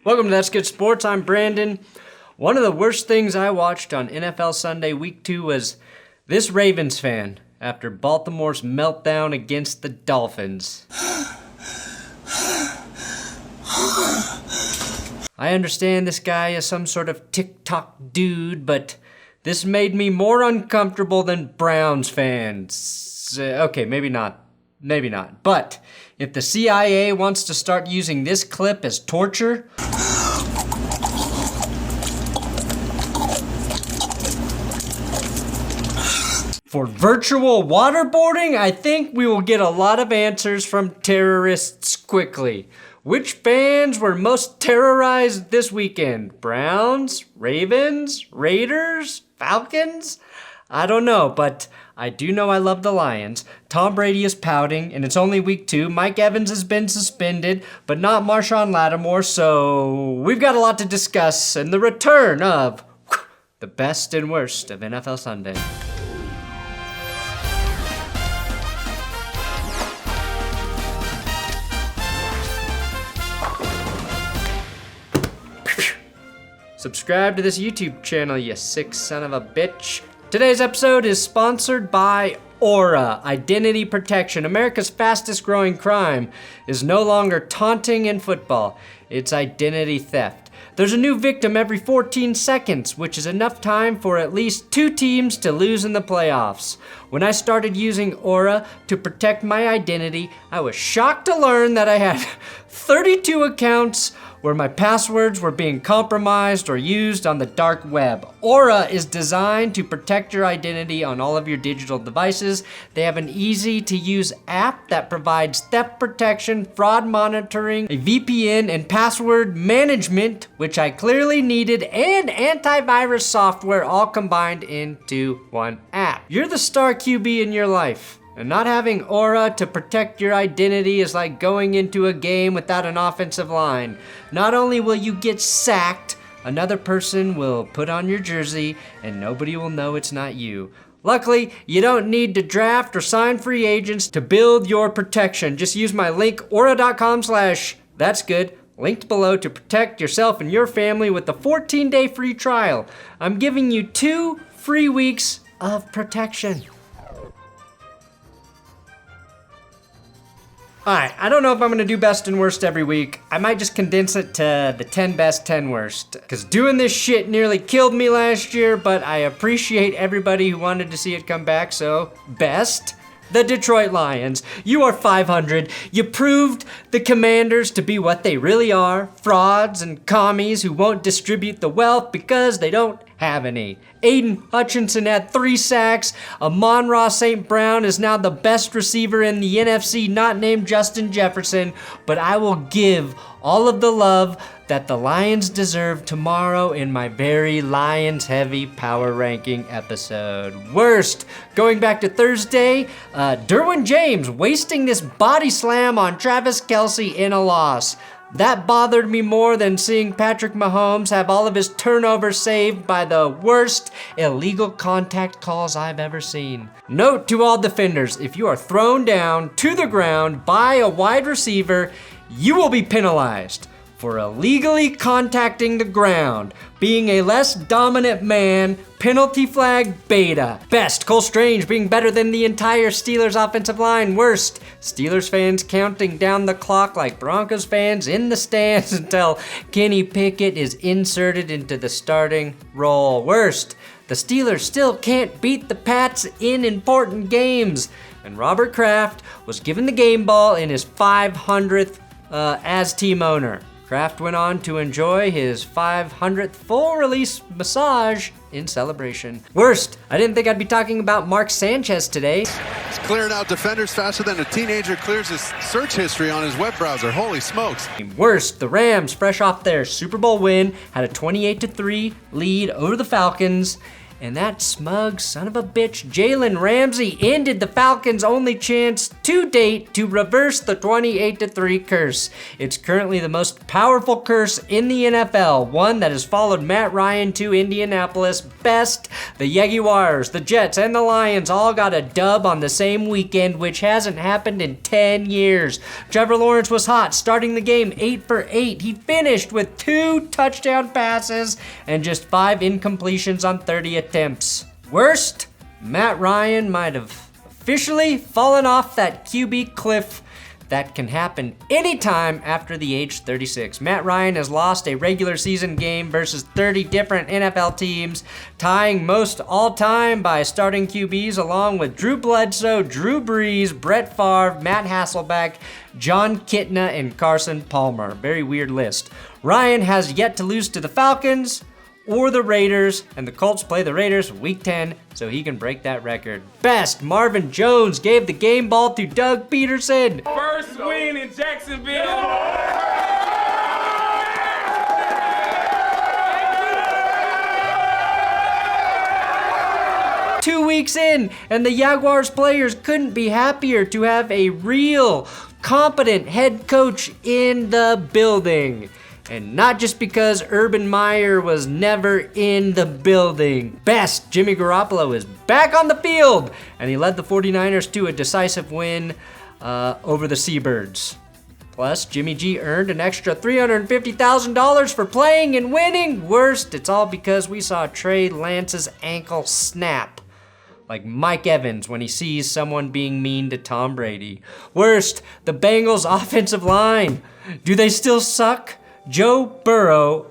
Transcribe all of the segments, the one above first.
Welcome to That's Good Sports. I'm Brandon. One of the worst things I watched on NFL Sunday Week 2 was this Ravens fan after Baltimore's meltdown against the Dolphins. I understand this guy is some sort of TikTok dude, but this made me more uncomfortable than Browns fans. Okay, maybe not. But if the CIA wants to start using this clip as torture, for virtual waterboarding, I think we will get a lot of answers from terrorists quickly. Which fans were most terrorized this weekend? Browns? Ravens? Raiders? Falcons? I don't know, but I do know I love the Lions. Tom Brady is pouting, and it's only week 2. Mike Evans has been suspended, but not Marshawn Lattimore, so we've got a lot to discuss, and the return of the best and worst of NFL Sunday. Subscribe to this YouTube channel, you sick son of a bitch. Today's episode is sponsored by Aura Identity Protection. America's fastest growing crime is no longer taunting in football. It's identity theft. There's a new victim every 14 seconds, which is enough time for at least 2 teams to lose in the playoffs. When I started using Aura to protect my identity, I was shocked to learn that I had 32 accounts where my passwords were being compromised or used on the dark web. Aura is designed to protect your identity on all of your digital devices. They have an easy-to-use app that provides theft protection, fraud monitoring, a VPN, and password management, which I clearly needed, and antivirus software all combined into one app. You're the star QB in your life. And not having Aura to protect your identity is like going into a game without an offensive line. Not only will you get sacked, another person will put on your jersey and nobody will know it's not you. Luckily, you don't need to draft or sign free agents to build your protection. Just use my link, aura.com/thatsgood, linked below to protect yourself and your family with a 14-day free trial. I'm giving you 2 free weeks of protection. Alright, I don't know if I'm gonna do best and worst every week. I might just condense it to the 10 best, 10 worst. Cause doing this shit nearly killed me last year, but I appreciate everybody who wanted to see it come back, so best. The Detroit Lions. You are 500. You proved the Commanders to be what they really are. Frauds and commies who won't distribute the wealth because they don't have any. Aiden Hutchinson had 3 sacks. Amon-Ra St. Brown is now the best receiver in the NFC, not named Justin Jefferson, but I will give all of the love that the Lions deserve tomorrow in my very Lions-heavy power ranking episode. Worst, going back to Thursday, Derwin James wasting this body slam on Travis Kelce in a loss. That bothered me more than seeing Patrick Mahomes have all of his turnovers saved by the worst illegal contact calls I've ever seen. Note to all defenders, if you are thrown down to the ground by a wide receiver, you will be penalized for illegally contacting the ground, being a less dominant man, penalty flag beta. Best, Cole Strange being better than the entire Steelers offensive line. Worst, Steelers fans counting down the clock like Broncos fans in the stands until Kenny Pickett is inserted into the starting role. Worst, the Steelers still can't beat the Pats in important games. And Robert Kraft was given the game ball in his 500th as team owner. Kraft went on to enjoy his 500th full-release massage in celebration. Worst, I didn't think I'd be talking about Mark Sanchez today. He's clearing out defenders faster than a teenager clears his search history on his web browser. Holy smokes. Worst, the Rams, fresh off their Super Bowl win, had a 28-3 lead over the Falcons. And that smug son of a bitch, Jalen Ramsey, ended the Falcons' only chance to date to reverse the 28-3 curse. It's currently the most powerful curse in the NFL, one that has followed Matt Ryan to Indianapolis. Best, the Jaguars, the Jets, and the Lions all got a dub on the same weekend, which hasn't happened in 10 years. Trevor Lawrence was hot, starting the game 8 for 8. He finished with 2 touchdown passes and just 5 incompletions on 30 attempts. Worst, Matt Ryan might have officially fallen off that QB cliff that can happen anytime after the age 36. Matt Ryan has lost a regular season game versus 30 different NFL teams, tying most all time by starting QBs along with Drew Bledsoe, Drew Brees, Brett Favre, Matt Hasselbeck, John Kitna, and Carson Palmer. Very weird list. Ryan has yet to lose to the Falcons or the Raiders, and the Colts play the Raiders week 10, so he can break that record. Best, Marvin Jones gave the game ball to Doug Peterson. First win in Jacksonville. 2 weeks in, and the Jaguars players couldn't be happier to have a real, competent head coach in the building. And not just because Urban Meyer was never in the building. Best, Jimmy Garoppolo is back on the field, and he led the 49ers to a decisive win over the Seabirds. Plus, Jimmy G earned an extra $350,000 for playing and winning. Worst, it's all because we saw Trey Lance's ankle snap, like Mike Evans when he sees someone being mean to Tom Brady. Worst, the Bengals' offensive line. Do they still suck? Joe Burrow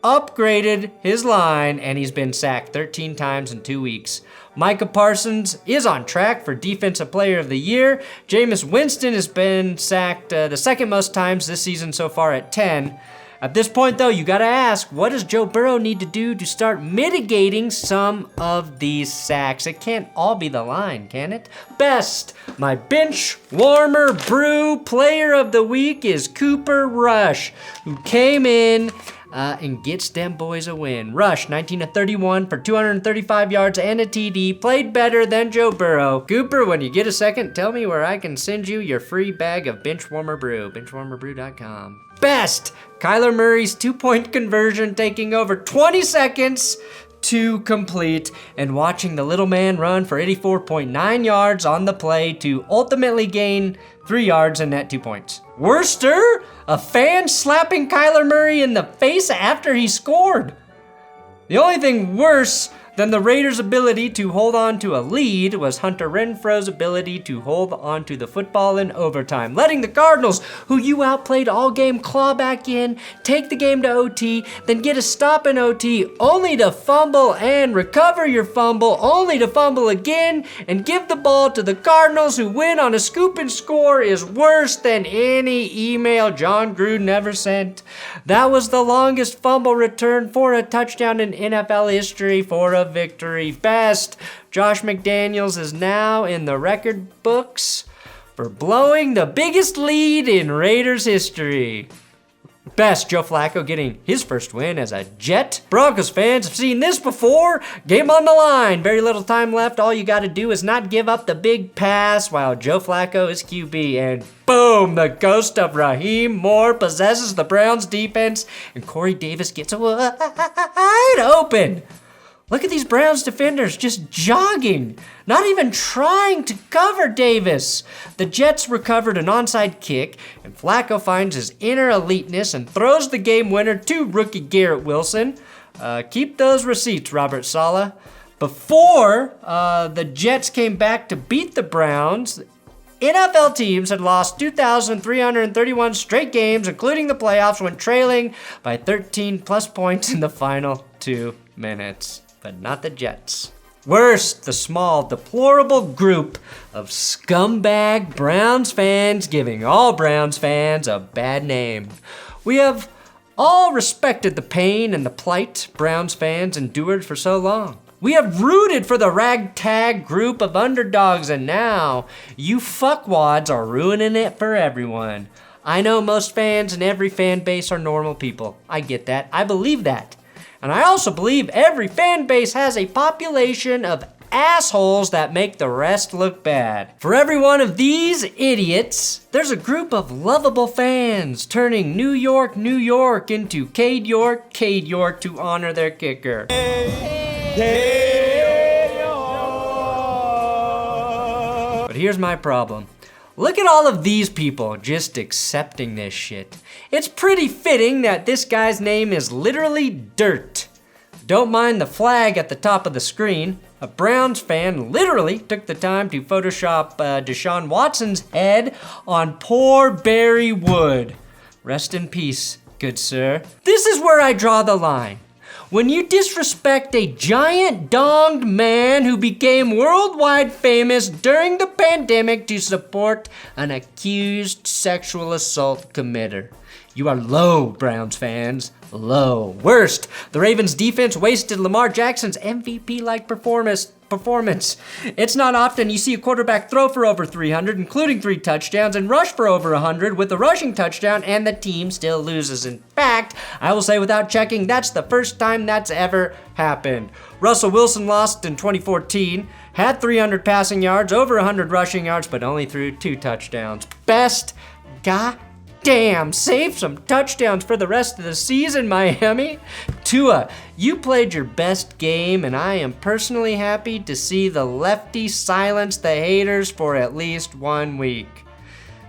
upgraded his line, and he's been sacked 13 times in 2 weeks. Micah Parsons is on track for Defensive Player of the Year. Jameis Winston has been sacked the second most times this season so far at 10. At this point, though, you gotta ask, what does Joe Burrow need to do to start mitigating some of these sacks? It can't all be the line, can it? Best, my Benchwarmer Brew Player of the Week is Cooper Rush, who came in and gets them boys a win. Rush, 19-31 for 235 yards and a TD, played better than Joe Burrow. Cooper, when you get a second, tell me where I can send you your free bag of Benchwarmer Brew, benchwarmerbrew.com. Best, Kyler Murray's 2-point conversion taking over 20 seconds to complete, and watching the little man run for 84.9 yards on the play to ultimately gain 3 yards and net 2 points. Worster, a fan slapping Kyler Murray in the face after he scored. The only thing worse than the Raiders' ability to hold on to a lead was Hunter Renfro's ability to hold on to the football in overtime, letting the Cardinals, who you outplayed all game, claw back in, take the game to OT, then get a stop in OT, only to fumble and recover your fumble, only to fumble again and give the ball to the Cardinals, who win on a scoop and score, is worse than any email John Gruden ever sent. That was the longest fumble return for a touchdown in NFL history for a victory. Best, Josh McDaniels is now in the record books for blowing the biggest lead in Raiders history. Best, Joe Flacco getting his first win as a Jet. Broncos fans have seen this before. Game on the line. Very little time left. All you got to do is not give up the big pass while Joe Flacco is QB. And boom, the ghost of Raheem Moore possesses the Browns defense, and Corey Davis gets wide open. Look at these Browns defenders just jogging, not even trying to cover Davis. The Jets recovered an onside kick, and Flacco finds his inner eliteness and throws the game winner to rookie Garrett Wilson. Keep those receipts, Robert Saleh. Before the Jets came back to beat the Browns, NFL teams had lost 2,331 straight games, including the playoffs, when trailing by 13 plus points in the final 2 minutes. But not the Jets. Worst, the small, deplorable group of scumbag Browns fans giving all Browns fans a bad name. We have all respected the pain and the plight Browns fans endured for so long. We have rooted for the ragtag group of underdogs, and now you fuckwads are ruining it for everyone. I know most fans in every fan base are normal people. I get that. I believe that. And I also believe every fan base has a population of assholes that make the rest look bad. For every one of these idiots, there's a group of lovable fans turning New York, New York into Cade York, Cade York to honor their kicker. But here's my problem. Look at all of these people just accepting this shit. It's pretty fitting that this guy's name is literally Dirt. Don't mind the flag at the top of the screen. A Browns fan literally took the time to Photoshop Deshaun Watson's head on poor Barry Wood. Rest in peace, good sir. This is where I draw the line. When you disrespect a giant donged man who became worldwide famous during the pandemic to support an accused sexual assault committer. You are low, Browns fans. Low. Worst, the Ravens defense wasted Lamar Jackson's MVP-like performance. It's not often you see a quarterback throw for over 300, including 3 touchdowns, and rush for over 100 with a rushing touchdown, and the team still loses. In fact, I will say without checking, that's the first time that's ever happened. Russell Wilson lost in 2014, had 300 passing yards, over 100 rushing yards, but only threw 2 touchdowns. Best guy. Damn, save some touchdowns for the rest of the season, Miami. Tua, you played your best game, and I am personally happy to see the lefty silence the haters for at least 1 week.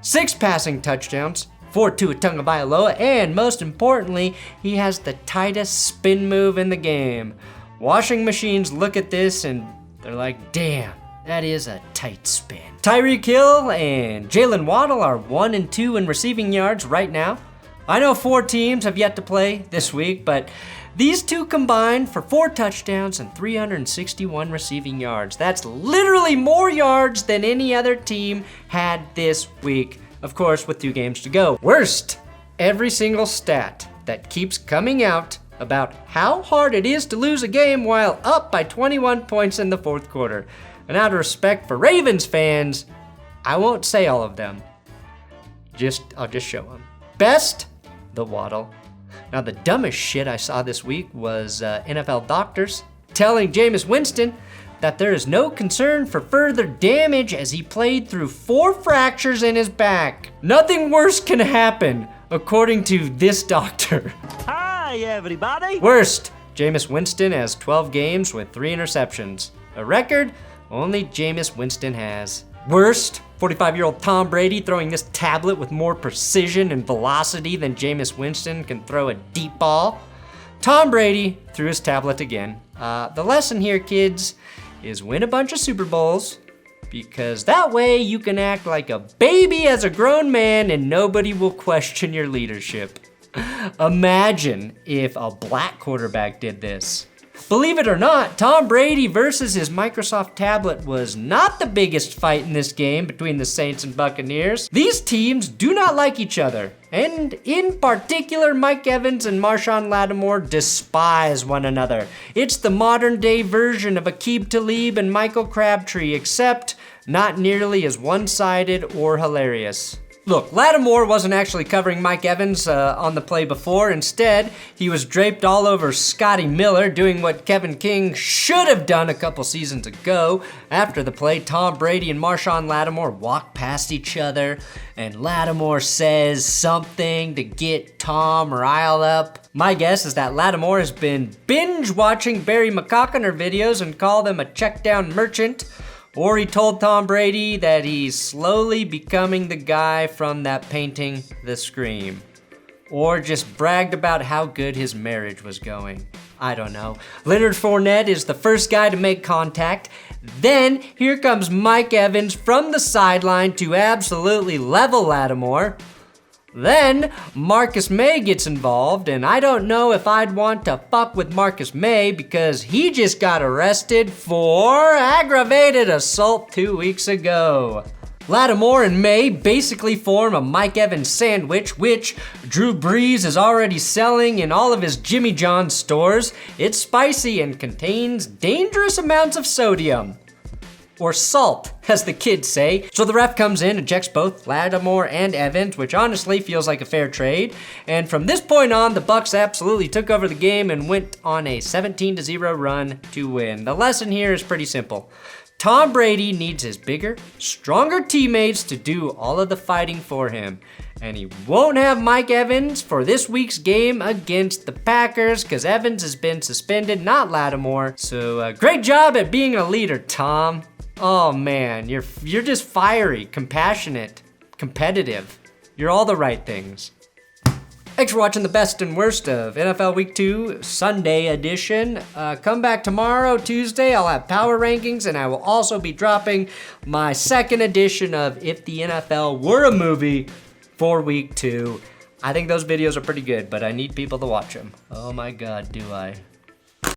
6 passing touchdowns, 4 Tua Tagovailoa, and most importantly, he has the tightest spin move in the game. Washing machines look at this and they're like, damn, that is a tight spin. Tyreek Hill and Jalen Waddle are 1 and 2 in receiving yards right now. I know 4 teams have yet to play this week, but these 2 combined for 4 touchdowns and 361 receiving yards. That's literally more yards than any other team had this week. Of course, with 2 games to go. Worst, every single stat that keeps coming out about how hard it is to lose a game while up by 21 points in the 4th quarter. And out of respect for Ravens fans, I won't say all of them. I'll just show them. Best, the Waddle. Now the dumbest shit I saw this week was NFL doctors telling Jameis Winston that there is no concern for further damage as he played through 4 fractures in his back. Nothing worse can happen, according to this doctor. Hi, everybody. Worst, Jameis Winston has 12 games with 3 interceptions. A record only Jameis Winston has. Worst, 45-year-old Tom Brady throwing this tablet with more precision and velocity than Jameis Winston can throw a deep ball. Tom Brady threw his tablet again. The lesson here, kids, is win a bunch of Super Bowls, because that way you can act like a baby as a grown man and nobody will question your leadership. Imagine if a black quarterback did this. Believe it or not, Tom Brady versus his Microsoft tablet was not the biggest fight in this game between the Saints and Buccaneers. These teams do not like each other, and in particular, Mike Evans and Marshawn Lattimore despise one another. It's the modern day version of Aqib Talib and Michael Crabtree, except not nearly as one-sided or hilarious. Look, Lattimore wasn't actually covering Mike Evans on the play before. Instead, he was draped all over Scotty Miller, doing what Kevin King should have done a couple seasons ago. After the play, Tom Brady and Marshawn Lattimore walk past each other, and Lattimore says something to get Tom riled up. My guess is that Lattimore has been binge-watching Barry McCockiner videos and called him a check-down merchant. Or he told Tom Brady that he's slowly becoming the guy from that painting, The Scream. Or just bragged about how good his marriage was going. I don't know. Leonard Fournette is the first guy to make contact. Then here comes Mike Evans from the sideline to absolutely level Lattimore. Then Marcus May gets involved, and I don't know if I'd want to fuck with Marcus May because he just got arrested for aggravated assault 2 weeks ago. Lattimore and May basically form a Mike Evans sandwich, which Drew Brees is already selling in all of his Jimmy John's stores. It's spicy and contains dangerous amounts of sodium. or salt, as the kids say. So the ref comes in, ejects both Lattimore and Evans, which honestly feels like a fair trade. And from this point on, the Bucs absolutely took over the game and went on a 17-0 run to win. The lesson here is pretty simple. Tom Brady needs his bigger, stronger teammates to do all of the fighting for him. And he won't have Mike Evans for this week's game against the Packers because Evans has been suspended, not Lattimore. So great job at being a leader, Tom. Oh man, you're just fiery, compassionate, competitive. You're all the right things. Thanks for watching the best and worst of NFL Week 2 Sunday edition. Come back tomorrow, Tuesday. I'll have power rankings, and I will also be dropping my second edition of If the NFL Were a Movie for Week 2. I think those videos are pretty good, but I need people to watch them. Oh my God, do I.